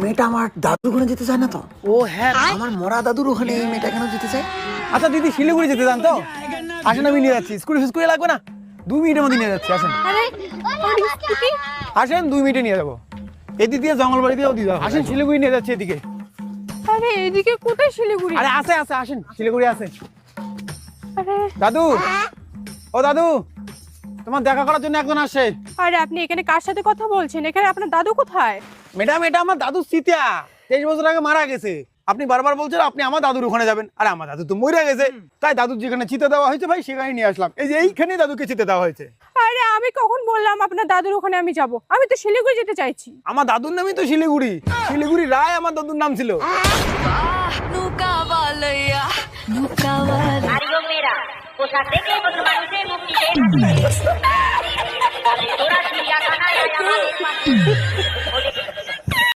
মেয়েটা আমার দাদুর ওখানে যেতে চায় না তো। ও হ্যাঁ, আমার মরা দাদুর ওখানে এই মেয়েটা কেন যেতে চায়? আচ্ছা দিদি শিলিগুড়ি যেতে চান তো? আসেন, আমি নিয়ে যাচ্ছি। স্কুটি লাগবে না, 2 মিনিটের মধ্যে নিয়ে যাচ্ছি। আসেন আরে আমার স্কুটি। আসেন, 2 মিনিটে নিয়ে যাবো। এদিক দিয়ে জঙ্গলবাড়ি দিয়েও দিয়ে যাবো। আসেন, শিলিগুড়ি নিয়ে যাচ্ছি এদিকে। আরে এদিকে কোথায় শিলিগুড়ি? আরে আছে আছে, আসেন শিলিগুড়ি আছে। আরে দাদু, ও দাদু, তোমার দেখা করার জন্য একজন আসে। আরে আপনি এখানে কার সাথে কথা বলছেন? এখানে আপনার দাদু কোথায়? ম্যাডাম, এটা আমার দাদু সীতা, 23 বছর আগে মারা গেছে। আপনি বারবার বলছেন আপনি আমার দাদুর ওখানে যাবেন, আরে আমার দাদু তো মরে গেছে। তাই দাদুর যেখানে চিতা দেওয়া হয়েছে ভাই সেখানে নিয়ে আসলাম। এই যে এইখানেই দাদুকে চিতা দেওয়া হয়েছে। আরে আমি কখন বললাম আপনার দাদুর ওখানে আমি যাব? আমি তো শিলিগুড়ি যেতে চাইছি। আমার দাদুর নামই তো শিলিগুড়ি। শিলিগুড়ি রায় আমার দাদুর নাম ছিল। Mario Mera, cosa sé que vos মানুষের মুক্তি তোরা চিড়িয়াখানায়